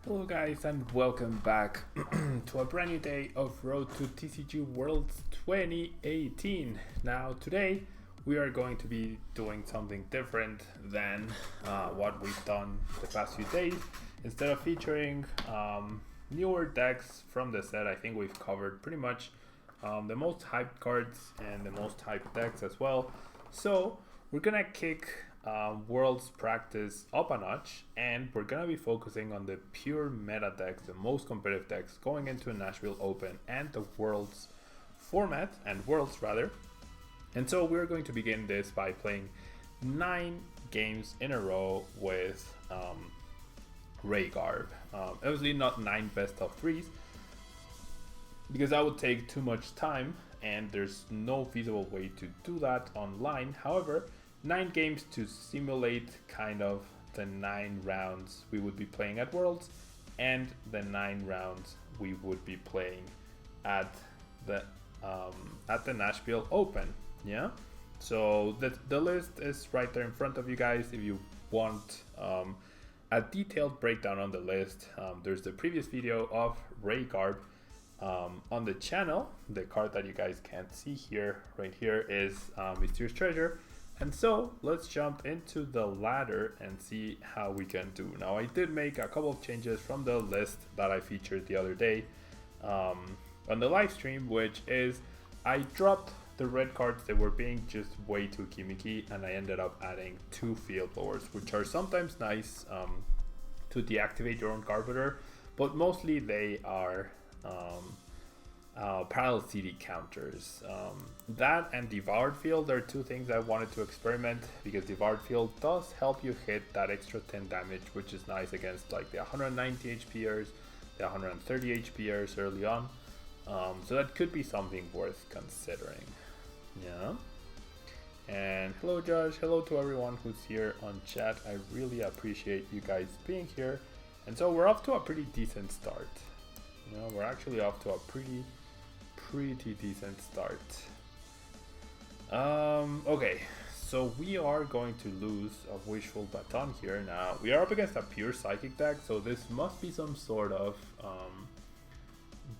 Hello guys and welcome back to a brand new day of Road to TCG Worlds 2018. Now today we are going to be doing something different than what we've done the past few days. Instead of featuring newer decks from the set, I think we've covered pretty much the most hyped cards and the most hyped decks as well. So we're gonna kick Worlds practice up a notch, and we're gonna be focusing on the pure meta decks, the most competitive decks going into Nashville Open and the Worlds format, and Worlds rather. And so we're going to begin this by playing 9 games in a row with RAYQUAZA. Obviously not 9 best of 3s, because that would take too much time and there's no feasible way to do that online. However, 9 games to simulate kind of the 9 rounds we would be playing at Worlds and the 9 rounds we would be playing at the Nashville Open. Yeah, so the list is right there in front of you guys. If you want a detailed breakdown on the list, there's the previous video of RAYQUAZA on the channel. The card that you guys can't see here, right here, is Mysterious Treasure. And so let's jump into the ladder and see how we can do. Now I did make a couple of changes from the list that I featured the other day on the live stream, which is I dropped the red cards that were being just way too gimmicky, and I ended up adding 2 field blowers, which are sometimes nice to deactivate your own GARBODOR, but mostly they are parallel CD counters. That and Devoured Field are 2 things I wanted to experiment, because Devoured Field does help you hit that extra 10 damage, which is nice against like the 190 HPers, the 130 HPers early on. So that could be something worth considering. Yeah. And hello Josh, hello to everyone who's here on chat. I really appreciate you guys being here. And so we're off to a pretty decent start. You know, we're actually off to a pretty decent start. Okay, so we are going to lose a Wishful Baton here. Now we are up against a pure Psychic deck, so this must be some sort of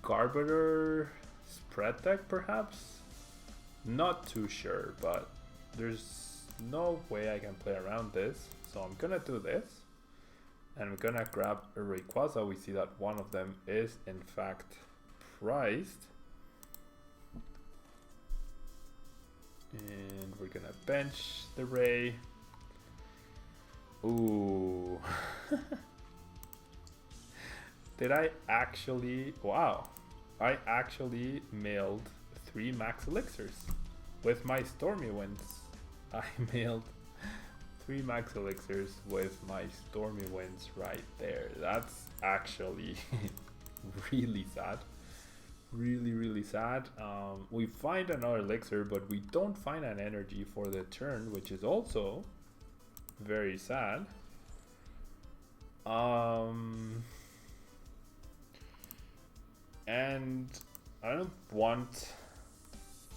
GARBODOR spread deck perhaps. Not too sure, but there's no way I can play around this, so I'm gonna do this. And we're gonna grab a RAYQUAZA. We see that one of them is in fact priced. And we're gonna bench the Ray. Ooh. Did I actually? Wow. I actually mailed 3 max elixirs with my Stormy Winds. I mailed 3 max elixirs with my Stormy Winds right there. That's actually really sad. Really sad. We find another elixir, but we don't find an energy for the turn, which is also very sad. And I don't want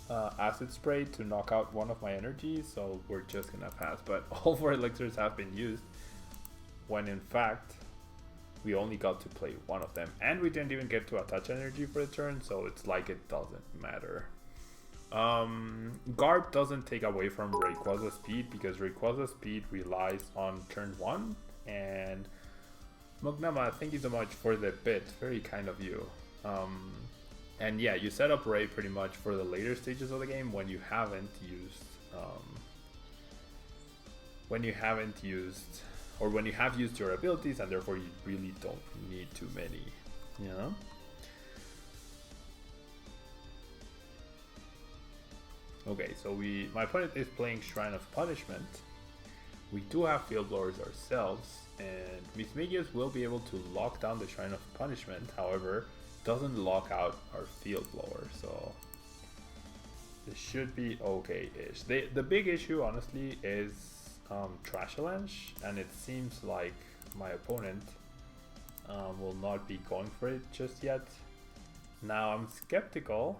Acid Spray to knock out one of my energies, so we're just gonna pass. But all 4 elixirs have been used, when in fact we only got to play one of them, and we didn't even get to attach energy for the turn, so it's like it doesn't matter. Garb doesn't take away from RAYQUAZA's speed, because RAYQUAZA's speed relies on turn 1. And Mugnama, thank you so much for the bit, very kind of you. And yeah, you set up Ray pretty much for the later stages of the game when you haven't used or when you have used your abilities, and therefore you really don't need too many, you know? Okay, so my opponent is playing Shrine of Punishment. We do have Field Blowers ourselves, and Mismagius will be able to lock down the Shrine of Punishment. However, doesn't lock out our Field Blower, so this should be okay-ish. The big issue, honestly, is Trash Avalanche, and it seems like my opponent will not be going for it just yet. Now I'm skeptical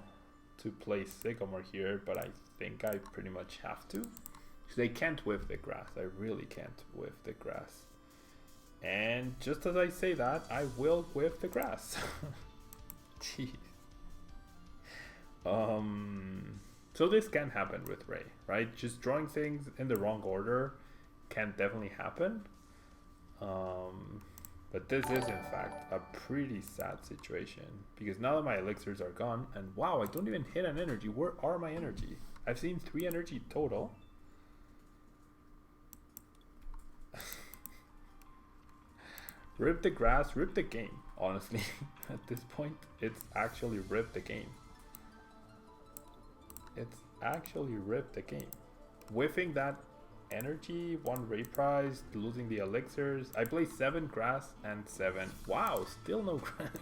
to play Sycamore here, but I think I pretty much have to. They can't whiff the grass. I really can't whiff the grass. And just as I say that, I will whiff the grass. Jeez. So this can happen with Ray, right? Just drawing things in the wrong order can definitely happen. But this is in fact a pretty sad situation because now that my elixirs are gone, and wow, I don't even hit an energy. Where are my energy? I've seen 3 energy total. Rip the grass, rip the game. Honestly, at this point, it's actually ripped the game. It's actually ripped the game. Whiffing that energy, 1 Ray prize, losing the elixirs. I played 7 grass and 7. Wow, still no grass.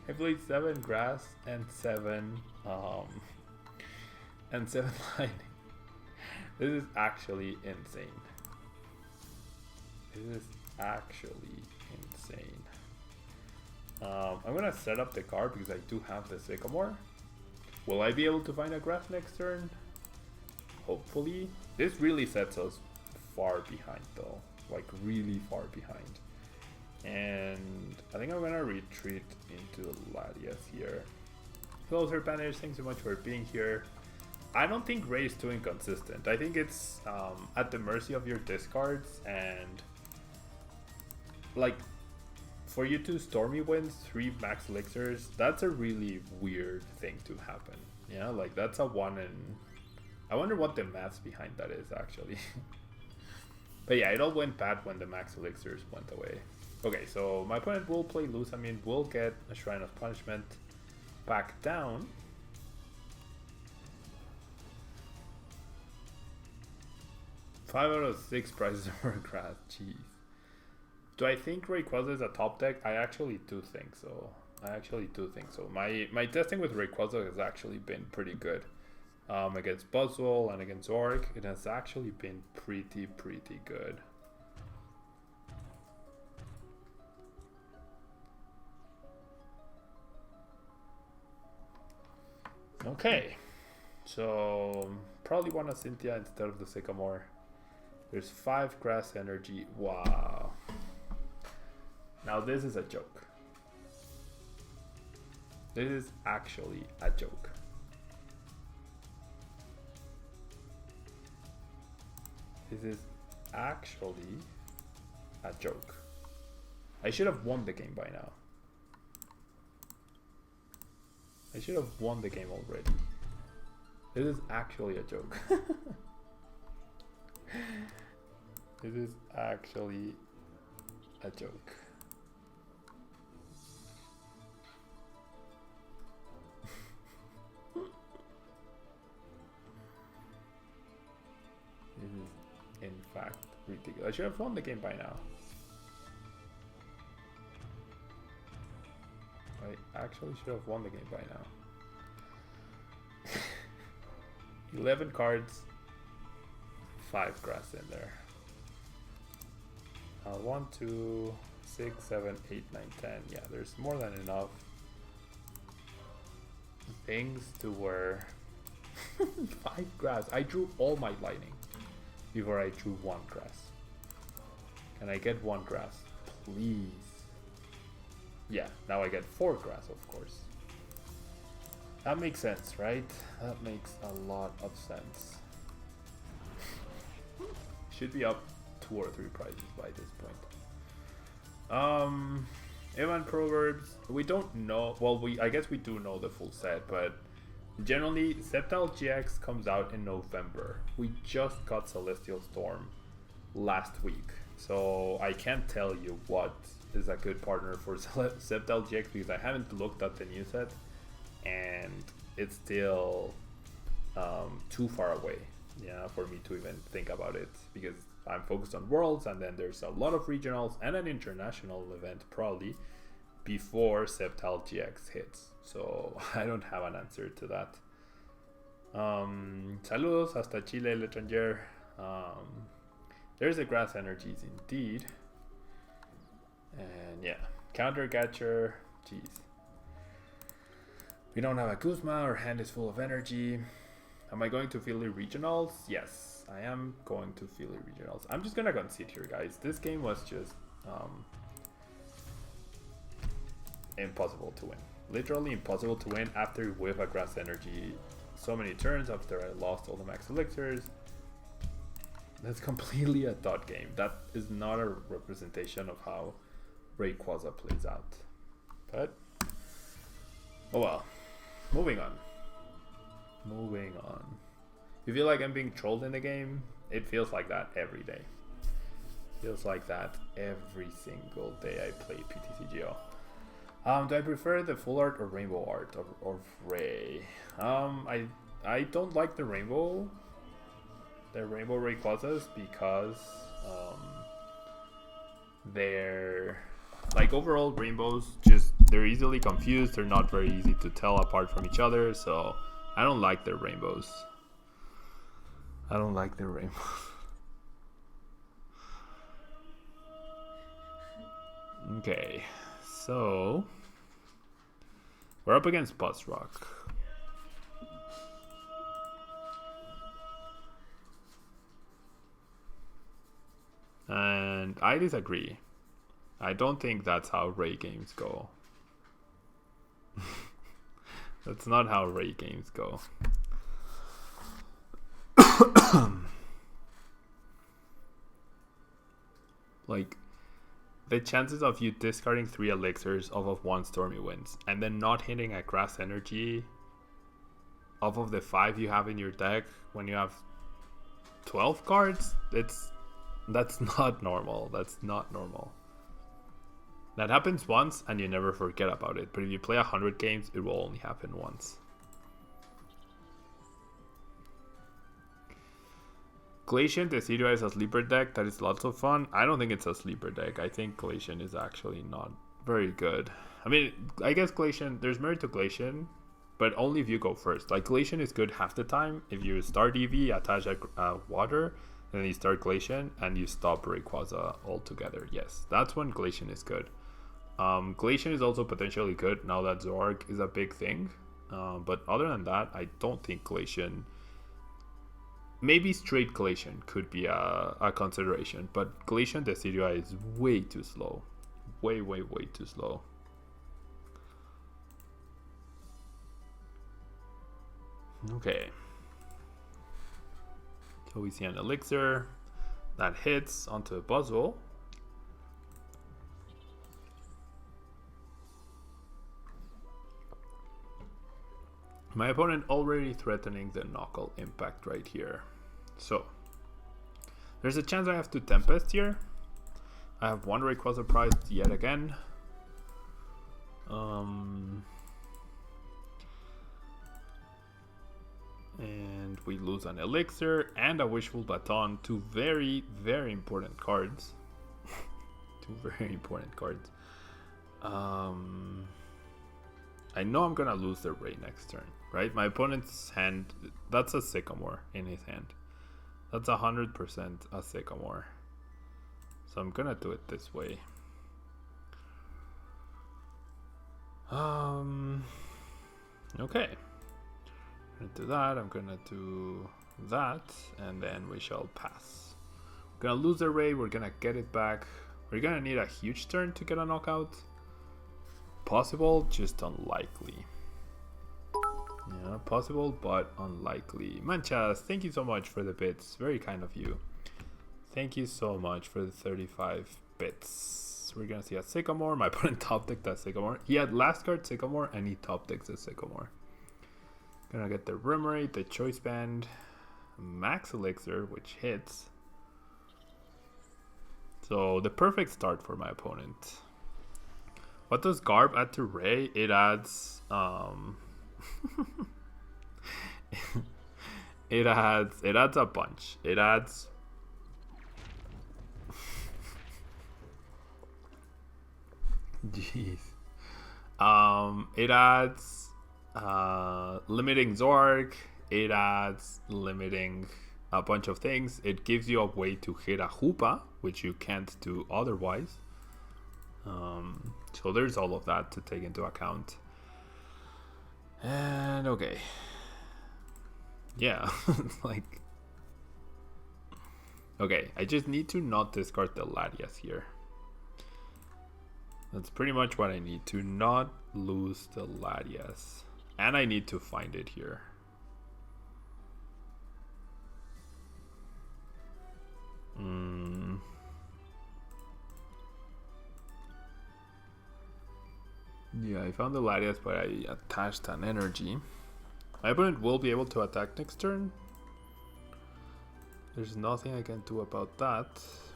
I played 7 grass and 7 lightning. This is actually insane. This is actually insane. I'm gonna set up the card because I do have the sycamore. Will I be able to find a grass next turn? Hopefully. This really sets us far behind though, like really far behind. And I think I'm gonna retreat into Latias here. Closer banish, thanks so much for being here. I don't think Ray is too inconsistent. I think it's at the mercy of your discards, and like for you to Stormy wins 3 max elixirs, that's a really weird thing to happen. Yeah, like that's a 1 in... I wonder what the maths behind that is actually. But yeah, it all went bad when the max elixirs went away. Okay, so my opponent will play loose. I mean, we'll get a Shrine of Punishment back down. Five out of 6 prizes for grass. Jeez. Do I think RAYQUAZA is a top deck? I actually do think so. My testing with RAYQUAZA has actually been pretty good. Against Buzzwole and against Orc, it has actually been pretty good. Okay, so probably want a Cynthia instead of the Sycamore. There's 5 grass energy. Wow. Now this is a joke. This is actually a joke. This is actually a joke. I should have won the game by now. I should have won the game already. This is actually a joke. This is actually a joke. This is in fact ridiculous. I should have won the game by now. I actually should have won the game by now. 11 cards, 5 grass in there. 1, 2, 6, 7, 8, 9, 10. Yeah, there's more than enough things to where 5 grass. I drew all my lightning before I drew 1 grass. Can I get 1 grass, please? Yeah, now I get 4 grass, of course. That makes sense, right? That makes a lot of sense. Should be up 2 or 3 prizes by this point. Evan Proverbs, we don't know, well, I guess we do know the full set, but generally Septal GX comes out in November. We just got Celestial Storm last week, so I can't tell you what is a good partner for Septal GX because I haven't looked at the new set and it's still too far away, yeah, for me to even think about it because I'm focused on Worlds, and then there's a lot of regionals and an international event probably before Septal GX hits. So I don't have an answer to that. Saludos hasta Chile, Letranger. There's the grass energies indeed. And yeah, counter catcher. Jeez. We don't have a Kuzma, our hand is full of energy. Am I going to Philly Regionals? Yes, I am going to Philly Regionals. I'm just gonna concede here, guys. This game was just impossible to win. Literally impossible to win after with a grass energy so many turns after I lost all the max elixirs. That's completely a dot game. That is not a representation of how RAYQUAZA plays out. But oh well. Moving on. You feel like I'm being trolled in the game? It feels like that every day. Feels like that every single day I play PTCGO. Do I prefer the full art or rainbow art of Ray? I don't like the rainbow RAYQUAZAs because they're like overall rainbows they're easily confused. They're not very easy to tell apart from each other. So I don't like their rainbows. Okay, so we're up against Buzz Rock. And I disagree. I don't think that's how Ray games go. That's not how Ray games go. Like, the chances of you discarding 3 elixirs off of 1 Stormy Winds and then not hitting a grass energy off of the 5 you have in your deck when you have 12 cards, that's not normal. That's not normal. That happens once and you never forget about it. But if you play 100 games, it will only happen once. Glacian Decidueye is a sleeper deck that is lots of fun. I don't think it's a sleeper deck. I think Glacian is actually not very good. I mean, I guess Glacian, there's merit to Glacian, but only if you go first. Like, Glacian is good half the time. If you start EV, attach water, then you start Glacian, and you stop RAYQUAZA altogether. Yes, that's when Glacian is good. Glacian is also potentially good now that Zorg is a big thing. But other than that, I don't think Glacian... Maybe straight Glacian could be a consideration, but Glacian Decidueye is way too slow. Way too slow. Okay. So we see an elixir that hits onto a puzzle. My opponent already threatening the knuckle impact right here. So there's a chance I have to Tempest here. I have 1 RAYQUAZA prized yet again. And we lose an elixir and a wishful baton. 2 very important cards. 2 very important cards. I know I'm gonna lose the Ray next turn, right? My opponent's hand, that's a Sycamore in his hand. That's 100% a Sycamore. So I'm gonna do it this way. Okay. I'm gonna do that, I'm gonna do that, and then we shall pass. We're gonna lose the Ray, we're gonna get it back. We're gonna need a huge turn to get a knockout. Possible, just unlikely. Yeah, possible, but unlikely. Manchas, thank you so much for the bits. Very kind of you. Thank you so much for the 35 bits. We're gonna see a Sycamore. My opponent top decked that Sycamore. He had last card Sycamore and he top decks a Sycamore. Gonna get the Remoraid, the Choice Band, Max Elixir, which hits. So the perfect start for my opponent. What does Garb add to Ray? It adds it adds a bunch. It adds jeez. It adds limiting Zorg. It adds limiting a bunch of things. It gives you a way to hit a Hoopa, which you can't do otherwise. So there's all of that to take into account. And okay. Yeah, like... Okay, I just need to not discard the Latias here. That's pretty much what I need to not lose the Latias. And I need to find it here. Yeah, I found the Latias, but I attached an energy. My opponent will be able to attack next turn. There's nothing I can do about that.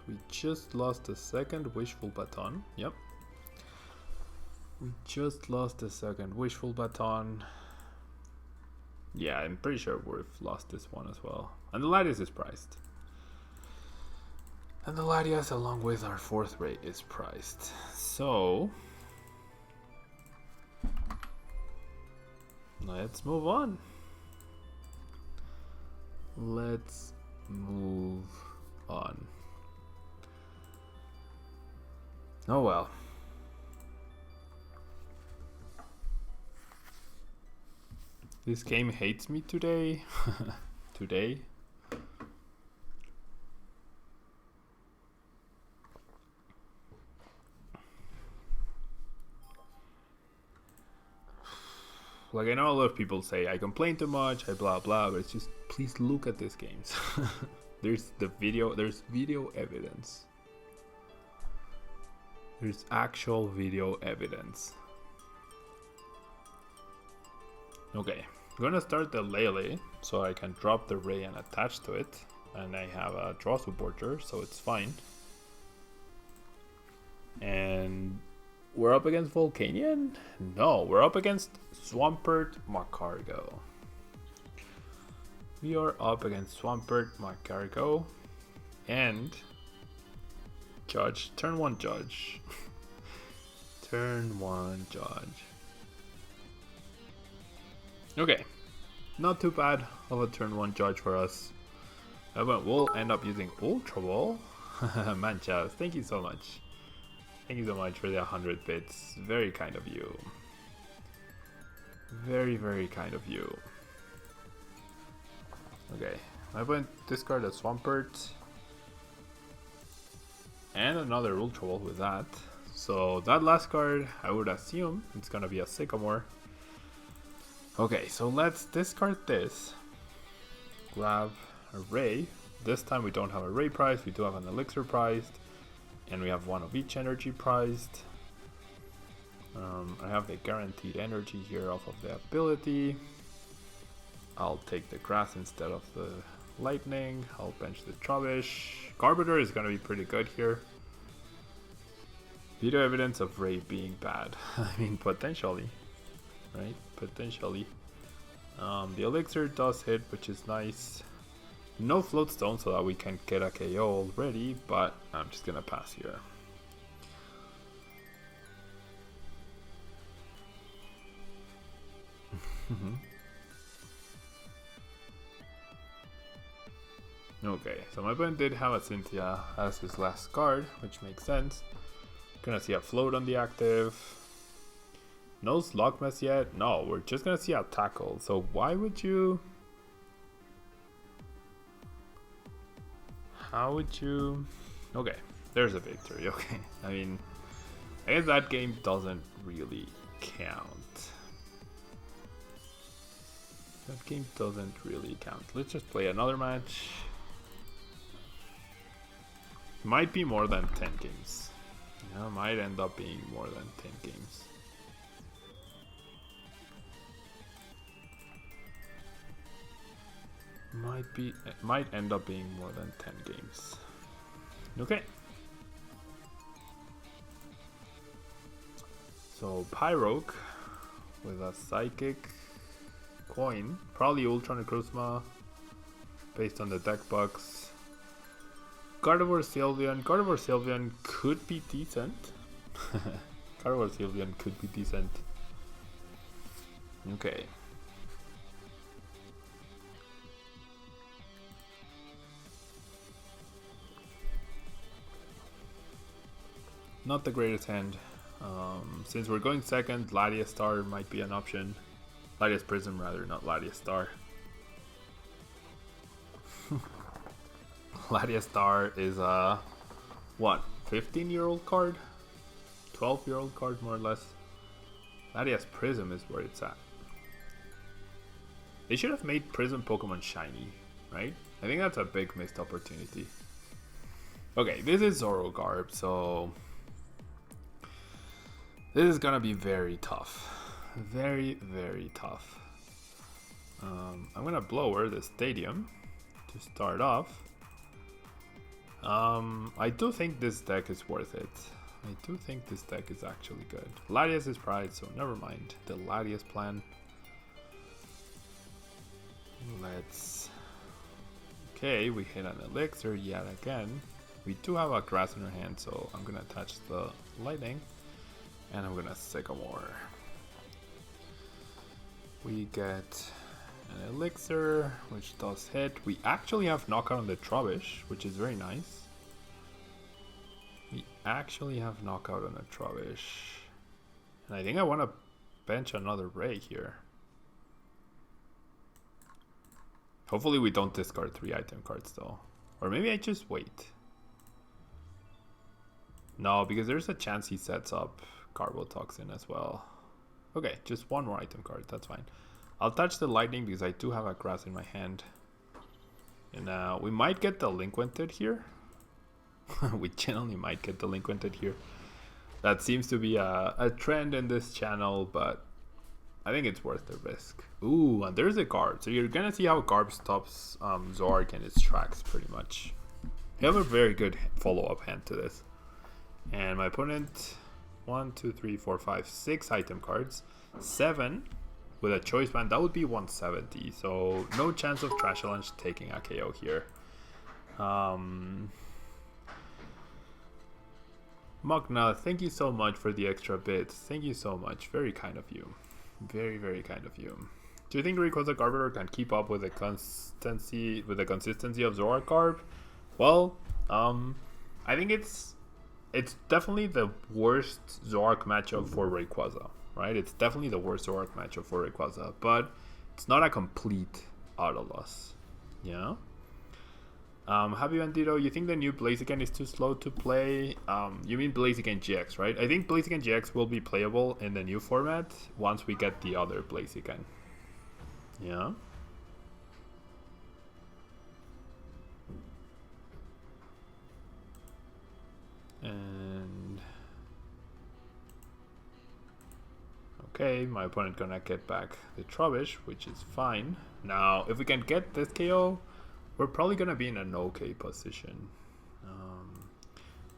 We just lost the second Wishful Baton. Yep. We just lost the second Wishful Baton. Yeah, I'm pretty sure we've lost this one as well. And the Latias is priced. And the Latias, along with our fourth Ray, is priced. So let's move on. Let's move on. Oh well. This game hates me today. Today. Like, I know a lot of people say I complain too much, I blah blah, but it's just, please look at these games. There's video evidence. There's actual video evidence. Okay, I'm gonna start the Lele so I can drop the Ray and attach to it. And I have a draw supporter, so it's fine. And we're up against Volcanion? No, we're up against Swampert Macargo. We are up against Swampert Macargo and Judge. Turn 1 Judge. Turn 1 Judge. Okay, not too bad of a turn 1 Judge for us. But we'll end up using Ultra Ball. Manchas, thank you so much. Thank you so much for the 100 bits. Very kind of you. Very, very kind of you. Okay, I went discard a Swampert. And another Ultra Ball with that. So that last card, I would assume it's gonna be a Sycamore. Okay, so let's discard this. Grab a Ray. This time we don't have a Ray prize, we do have an Elixir prized. And we have one of each energy prized. I have the guaranteed energy here off of the ability. I'll take the grass instead of the lightning. I'll bench the Trubbish. Garbodor is gonna be pretty good here. Video evidence of Ray being bad. I mean, potentially. Right? Potentially. The Elixir does hit, which is nice. No Floatstone so that we can get a KO already, but I'm just gonna pass here. Okay, so my opponent did have a Cynthia as his last card, which makes sense. Gonna see a Float on the active. No Slugmas yet. No, we're just gonna see a Tackle. So why would you... How would you... Okay, there's a victory. Okay, I mean, I guess that game doesn't really count. That game doesn't really count. Let's just play another match. Might be more than 10 games. Yeah, might end up being more than 10 games. Might end up being more than 10 games. Okay. So Pyroke with a Psychic coin, probably Ultron Necrozma based on the deck bugs. Gardevoir Sylveon. Gardevoir Sylveon could be decent. Gardevoir Sylveon could be decent. Okay. Not the greatest hand. Since we're going second, Latias Star might be an option. Latias Prism rather, not Latias Star. Latias Star is a, what, 15-year-old card? 12-year-old card, more or less. Latias Prism is where it's at. They should have made Prism Pokemon shiny, right? I think that's a big missed opportunity. Okay, this is Zorogarb, so this is gonna be very tough. Very, very tough. I'm gonna blower the stadium to start off. I do think this deck is worth it. I do think this deck is actually good. Latias is Pride, so never mind the Latias plan. Let's... Okay, we hit an Elixir yet again. We do have a grass in our hand, so I'm gonna touch the lightning. And I'm gonna Sycamore. We get an Elixir, which does hit. We actually have knockout on the Trubbish, which is very nice. We actually have knockout on a Trubbish. And I think I want to bench another Ray here. Hopefully we don't discard 3 item cards though. Or maybe I just wait. No, because there's a chance he sets up Garbotoxin as well. Okay, just 1 more item card, that's fine. I'll touch the lightning because I do have a grass in my hand. And we might get delinquented here. We generally might get delinquented here. That seems to be a trend in this channel, but I think it's worth the risk. Ooh, and there's a Garb. So you're gonna see how Garb stops Zork in its tracks pretty much. You have a very good follow-up hand to this. And my opponent, 1, 2, 3, 4, 5, 6 item cards. 7 with a choice band, that would be 170. So no chance of Trash Challenge taking a KO here. Magna, thank you so much for the extra bits. Thank you so much. Very kind of you. Very, very kind of you. Do you think Rayquaza Garbodor can keep up with the consistency of Zoroark? Well, I think it's definitely the worst Zoroark matchup for Rayquaza, right? It's definitely the worst Zoroark matchup for Rayquaza, but it's not a complete auto loss. Yeah. Happy Bandito, you think the new Blaziken is too slow to play? You mean Blaziken GX, right? I think Blaziken GX will be playable in the new format once we get the other Blaziken. Yeah. And okay, my opponent gonna get back the Trubbish, which is fine. Now, if we can get this KO, we're probably gonna be in an okay position.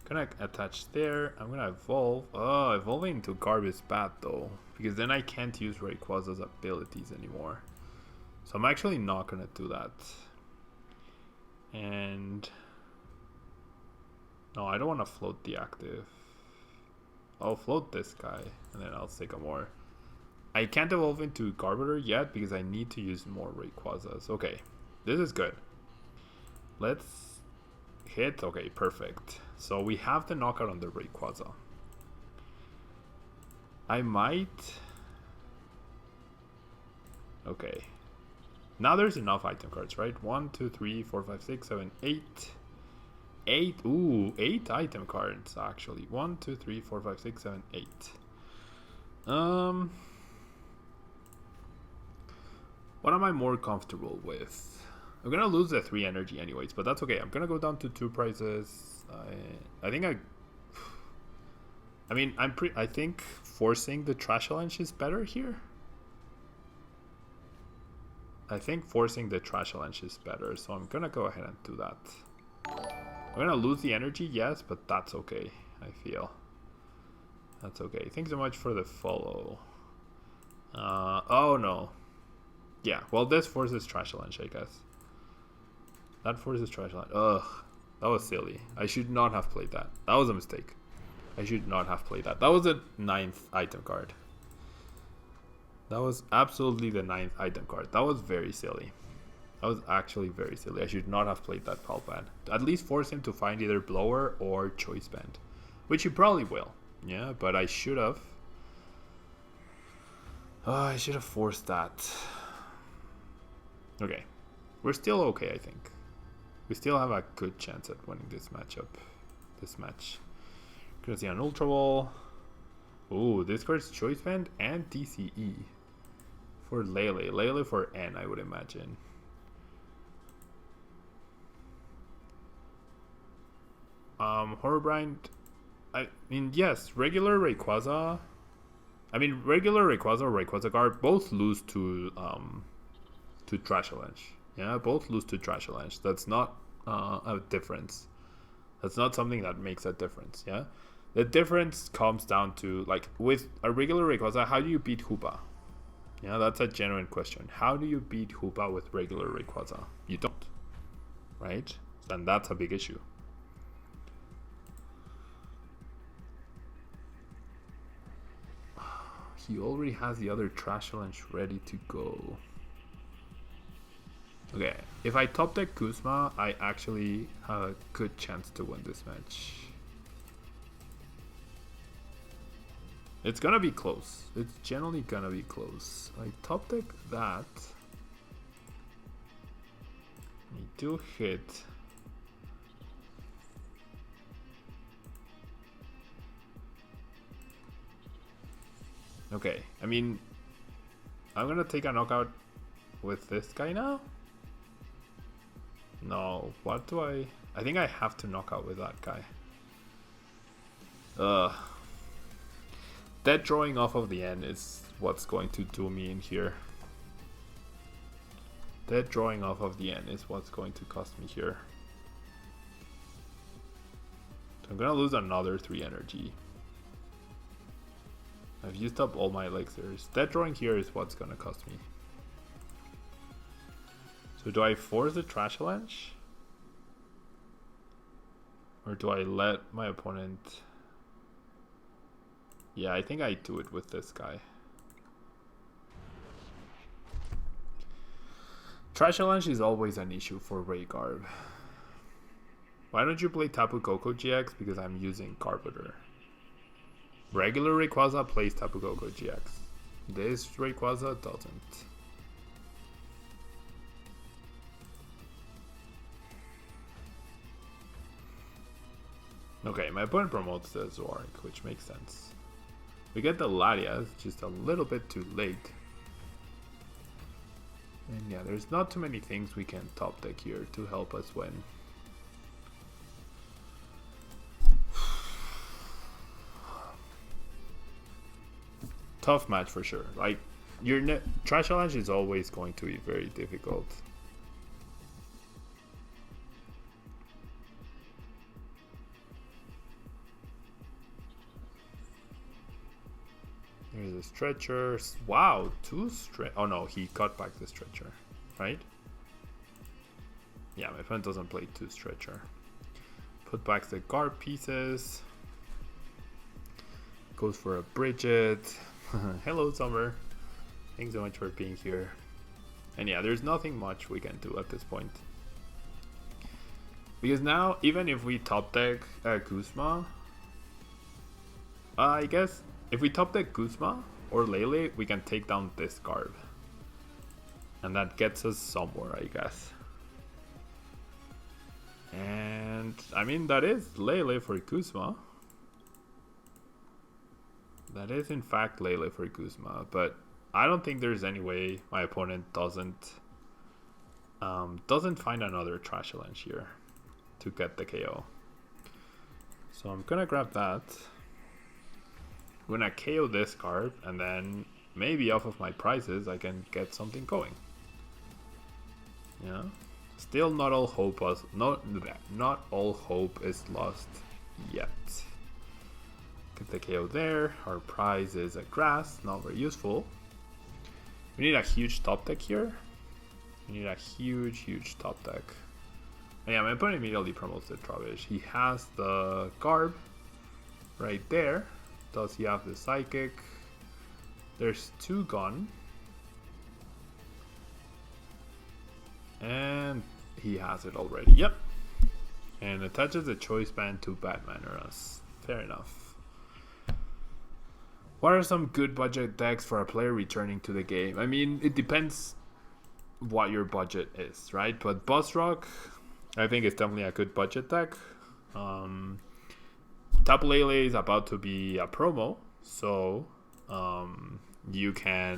Gonna attach there. I'm gonna evolve. Oh, evolving into Garb is bad though, because then I can't use Rayquaza's abilities anymore. So I'm actually not gonna do that. And no, I don't want to float the active. I'll float this guy, and then I'll take a more. I can't evolve into Garbodor yet because I need to use more Rayquazas. Okay, this is good. Let's hit. Okay, perfect. So we have the knockout on the Rayquaza. I might... Okay. Now there's enough item cards, right? 1, 2, 3, 4, 5, 6, 7, 8. 8. Ooh, 8 item cards actually. 1, 2, 3, 4, 5, 6, 7, 8. What am I more comfortable with? I'm gonna lose the 3 energy anyways, but that's okay. I'm gonna go down to 2 prices. I think I think forcing the Trash Challenge is better here. I think forcing the Trash Challenge is better, so I'm gonna go ahead and do that. I'm gonna lose the energy, yes, but that's okay, I feel. That's okay. Thanks so much for the follow. Oh no. Yeah, well this forces Trash Challenge, I guess. That forces Trash Challenge. Ugh, that was silly. I should not have played that. That was a mistake. I should not have played that. That was the 9th item card. That was absolutely the 9th item card. That was very silly. That was actually very silly. I should not have played that Pal Band. At least force him to find either Blower or Choice Band. Which he probably will. Yeah, but I should have. Oh, I should have forced that. Okay. We're still okay, I think. We still have a good chance at winning this matchup. This match. Gonna see an Ultra Ball. Ooh, discards Choice Band and TCE for Lele. Lele for N, I would imagine. Horrorblind. I mean, yes, regular Rayquaza. I mean, regular Rayquaza or Rayquaza Guard both lose to Trash Avalanche. Yeah, both lose to Trash Avalanche. That's not a difference. That's not something that makes a difference. Yeah, the difference comes down to, like, with a regular Rayquaza, how do you beat Hoopa? Yeah, that's a genuine question. How do you beat Hoopa with regular Rayquaza? You don't, right? And that's a big issue. He already has the other Trash Avalanche ready to go. Okay, if I top deck Kuzma, I actually have a good chance to win this match. It's gonna be close. It's generally gonna be close. I top deck that. I do hit. Okay, I mean, I'm gonna take a knockout with this guy now. No, what do I think I have to knock out with that guy. Dead drawing off of the end is what's going to do me in here. Dead drawing off of the end is what's going to cost me here. So I'm gonna lose another 3 energy. I've used up all my elixirs. Dead drawing here is what's gonna cost me. So do I force the Trash Avalanche? Or do I let my opponent... Yeah, I think I do it with this guy. Trash Avalanche is always an issue for Raygarb. Why don't you play Tapu Koko GX? Because I'm using GARBODOR. Regular Rayquaza plays Tapu Koko GX. This Rayquaza doesn't. Okay, my opponent promotes the Zoroark, which makes sense. We get the Latias, just a little bit too late. And yeah, there's not too many things we can top deck here to help us win. Tough match for sure. Like, your Trash Challenge is always going to be very difficult. There's a stretcher. Wow, 2 stretch. Oh no, he cut back the stretcher, right? Yeah, my friend doesn't play 2 stretcher. Put back the guard pieces. Goes for a Bridget. Hello, Summer. Thanks so much for being here. And yeah, there's nothing much we can do at this point. Because now, even if we top deck Guzma, I guess if we top deck Guzma or Lele, we can take down this Garb. And that gets us somewhere, I guess. And I mean, that is Lele for Guzma. That is in fact Lele for Guzma, but I don't think there's any way my opponent doesn't find another Trash Challenge here to get the KO. So I'm gonna grab that. I'm gonna KO this card, and then maybe off of my prizes I can get something going. Yeah. Still not all hope was not all hope is lost yet. Get the KO there. Our prize is a grass, not very useful. We need a huge top deck here. We need a huge top deck. And yeah, my opponent immediately promotes the Trubbish. He has the Garb right there. Does he have the Psychic? There's 2 gone. And he has it already. Yep. And attaches the Choice Band to Batman or us. Fair enough. What are some good budget decks for a player returning to the game? I mean, it depends what your budget is, right? But Boss Rock, I think it's definitely a good budget deck. Tapu Lele is about to be a promo, So you can